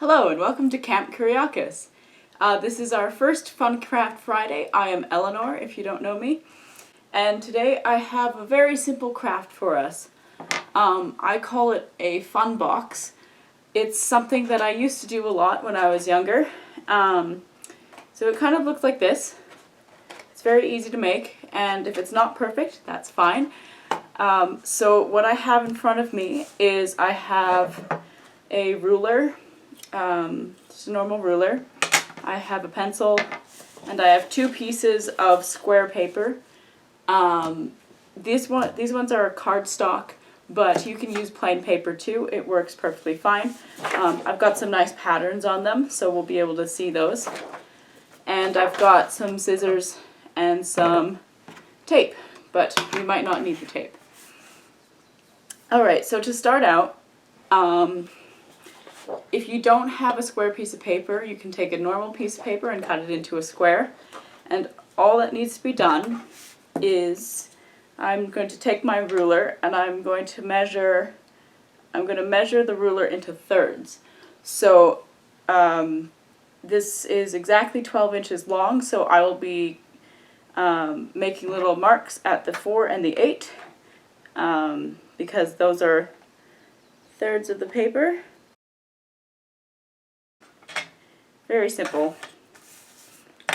Hello and welcome to Camp Kuriakis. This is our first Fun Craft Friday. I am Elanor, if you don't know me. And today I have a very simple craft for us. I call it a fun box. It's something that I used to do a lot when I was younger. So it kind of looks like this. It's very easy to make, and if it's not perfect, that's fine. So what I have in front of me is I have a ruler, just a normal ruler. I have a pencil, and I have two pieces of square paper. These ones are cardstock, but you can use plain paper too. It works perfectly fine. I've got some nice patterns on them, so we'll be able to see those. And I've got some scissors and some tape, but we might not need the tape. Alright, so to start out, if you don't have a square piece of paper, you can take a normal piece of paper and cut it into a square. And all that needs to be done is I'm going to take my ruler and I'm going to measure the ruler into thirds. So this is exactly 12 inches long, so I will be making little marks at the 4 and the 8 because those are thirds of the paper. Very simple.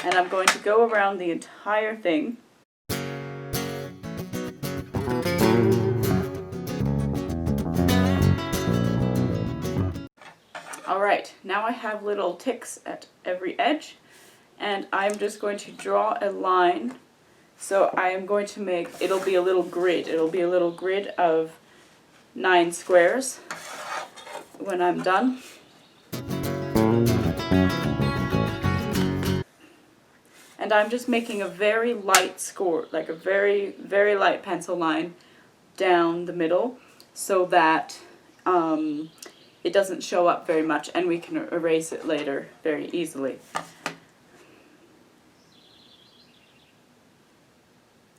And I'm going to go around the entire thing. Alright, now I have little ticks at every edge, and I'm just going to draw a line. So I am going to make, it'll be a little grid of 9 squares when I'm done. And I'm just making a very light score, like a very, very light pencil line down the middle so that it doesn't show up very much and we can erase it later very easily.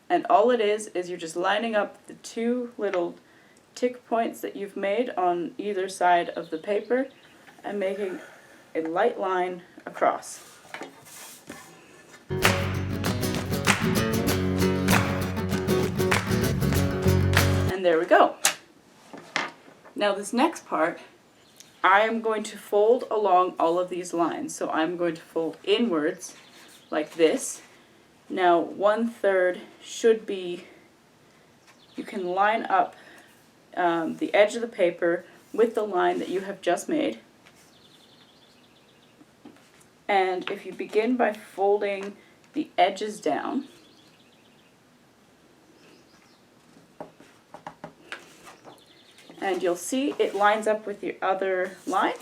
And all it is you're just lining up the two little tick points that you've made on either side of the paper and making a light line across. And there we go. Now this next part, I am going to fold along all of these lines. So I'm going to fold inwards like this. Now 1/3 should be, you can line up the edge of the paper with the line that you have just made. And if you begin by folding the edges down, and you'll see it lines up with your other line,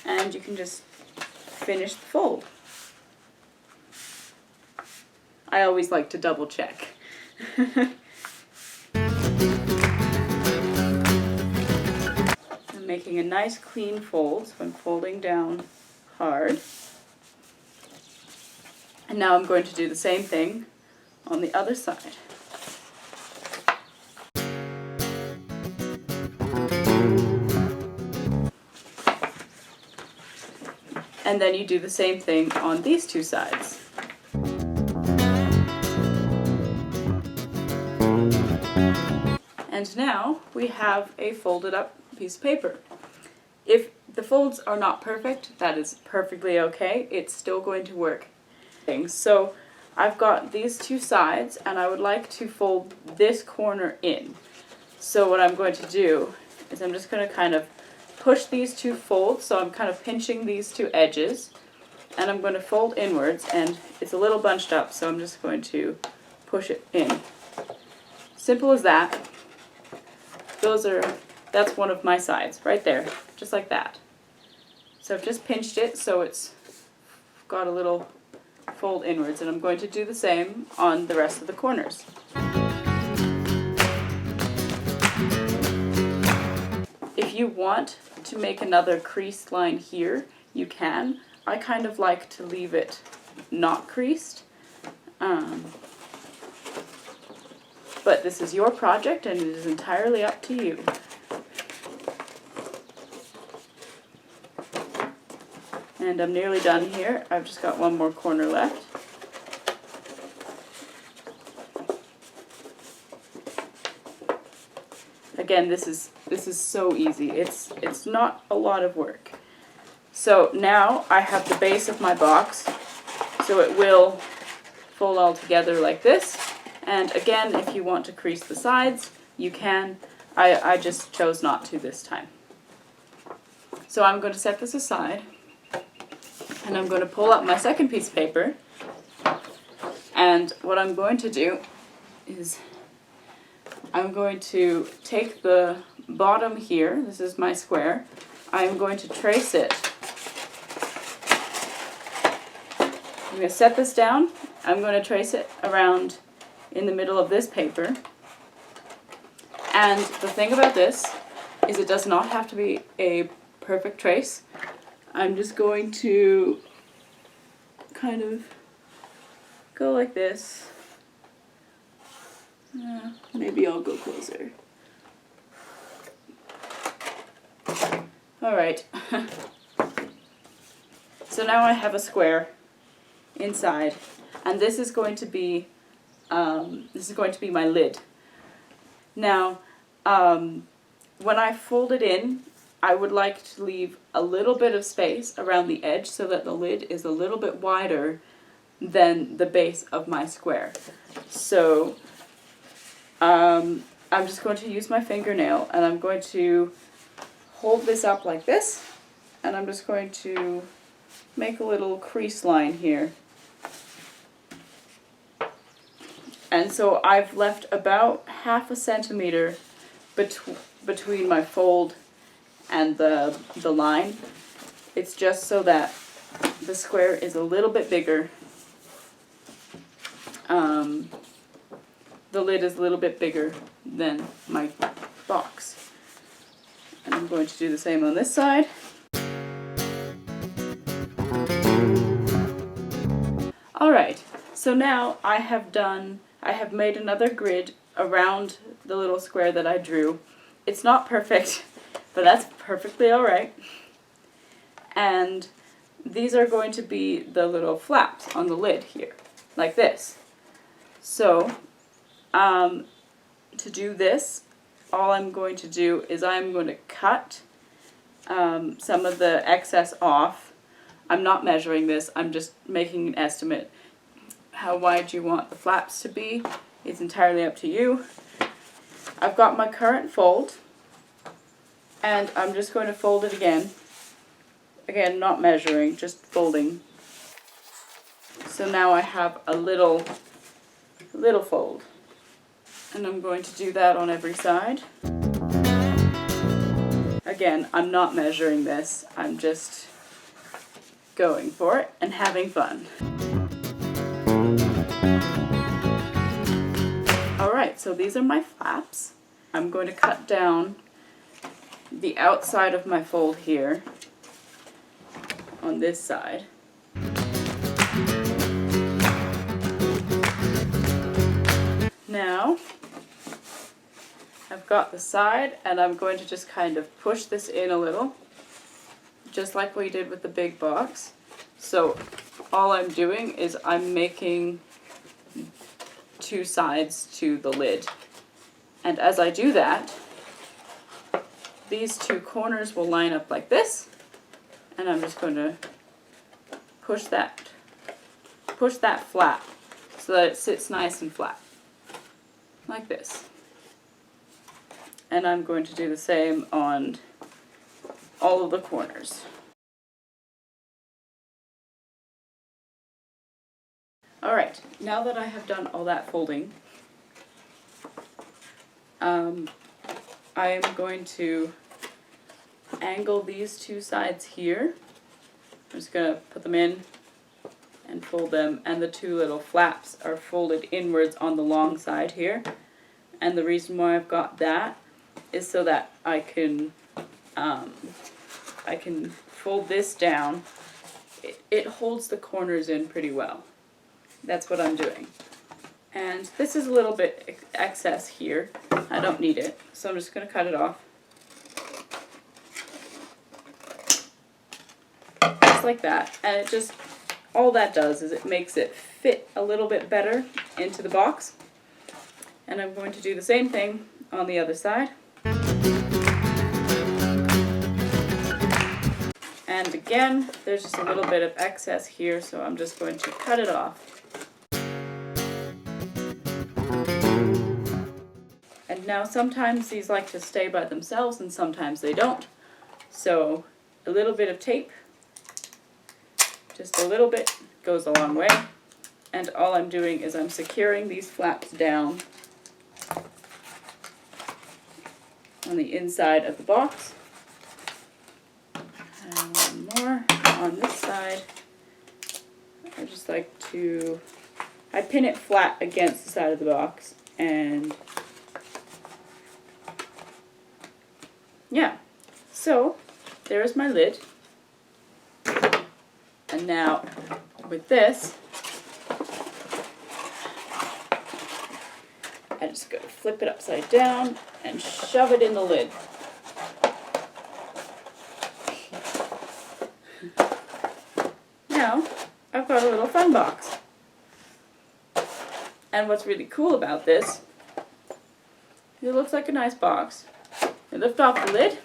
and you can just finish the fold. I always like to double check. I'm making a nice clean fold, so I'm folding down hard. And now I'm going to do the same thing on the other side. And then you do the same thing on these two sides. And now we have a folded up piece of paper. If the folds are not perfect, that is perfectly okay. It's still going to work. So I've got these two sides and I would like to fold this corner in. So what I'm going to do is I'm just going to kind of push these two folds, so I'm kind of pinching these two edges, and I'm going to fold inwards, and it's a little bunched up, so I'm just going to push it in. Simple as that. That's one of my sides, right there, just like that. So I've just pinched it so it's got a little fold inwards, and I'm going to do the same on the rest of the corners. If you want to make another creased line here, you can. I kind of like to leave it not creased. But this is your project and it is entirely up to you. And I'm nearly done here. I've just got one more corner left. Again, this is so easy. It's not a lot of work. So now I have the base of my box, so it will fold all together like this. And again, if you want to crease the sides, you can. I just chose not to this time. So I'm going to set this aside, and I'm going to pull up my second piece of paper, and what I'm going to do is I'm going to take the bottom here, this is my square, I'm going to trace it. I'm going to set this down, I'm going to trace it around in the middle of this paper. And the thing about this is it does not have to be a perfect trace. I'm just going to kind of go like this. Maybe I'll go closer. Alright. So now I have a square inside, and this is going to be my lid. Now, when I fold it in, I would like to leave a little bit of space around the edge so that the lid is a little bit wider than the base of my square. So I'm just going to use my fingernail, and I'm going to hold this up like this, and I'm just going to make a little crease line here. And so I've left about 1/2 centimeter between my fold and the line. It's just so that the square is a little bit bigger. The lid is a little bit bigger than my box. And I'm going to do the same on this side. Alright, so now I have made another grid around the little square that I drew. It's not perfect, but that's perfectly alright. And these are going to be the little flaps on the lid here, like this. So, to do this, all I'm going to do is I'm going to cut some of the excess off. I'm not measuring this, I'm just making an estimate. How wide you want the flaps to be is entirely up to you. I've got my current fold, and I'm just going to fold it again. Again, not measuring, just folding. So now I have a little fold. And I'm going to do that on every side. Again, I'm not measuring this, I'm just going for it and having fun. Alright, so these are my flaps. I'm going to cut down the outside of my fold here on this side. Now, I've got the side, and I'm going to just kind of push this in a little, just like we did with the big box. So all I'm doing is I'm making 2 sides to the lid. And as I do that, these 2 corners will line up like this, and I'm just going to push that flap so that it sits nice and flat, like this. And I'm going to do the same on all of the corners. Alright, now that I have done all that folding, I am going to angle these 2 sides here. I'm just going to put them in and fold them, and the 2 little flaps are folded inwards on the long side here. And the reason why I've got that is so that I can fold this down. It holds the corners in pretty well. That's what I'm doing. And this is a little bit excess here. I don't need it, so I'm just going to cut it off. Just like that. And it just, all that does is it makes it fit a little bit better into the box. And I'm going to do the same thing on the other side. And again, there's just a little bit of excess here, so I'm just going to cut it off. And now sometimes these like to stay by themselves and sometimes they don't. So a little bit of tape, just a little bit, goes a long way. And all I'm doing is I'm securing these flaps down on the inside of the box. And one more on this side. I just like to, I pin it flat against the side of the box, and yeah, so there's my lid. And now with this, I just go to flip it upside down and shove it in the lid. Now I've got a little fun box. And what's really cool about this, it looks like a nice box. You lift off the lid.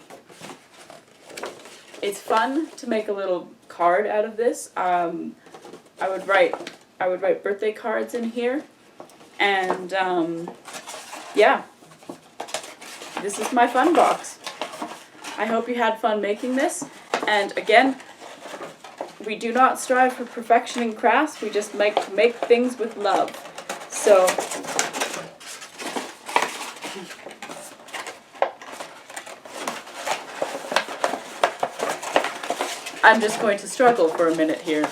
It's fun to make a little card out of this. I would write birthday cards in here, and yeah, this is my fun box. I hope you had fun making this, and again, we do not strive for perfection in crafts, we just make things with love. So I'm just going to struggle for a minute here.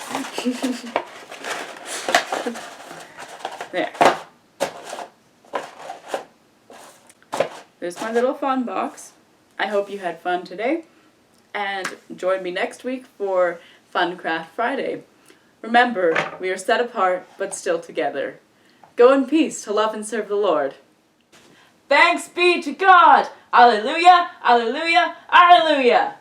There. There's my little fun box. I hope you had fun today, and join me next week for Fun Craft Friday. Remember, we are set apart, but still together. Go in peace to love and serve the Lord. Thanks be to God! Alleluia, alleluia, alleluia!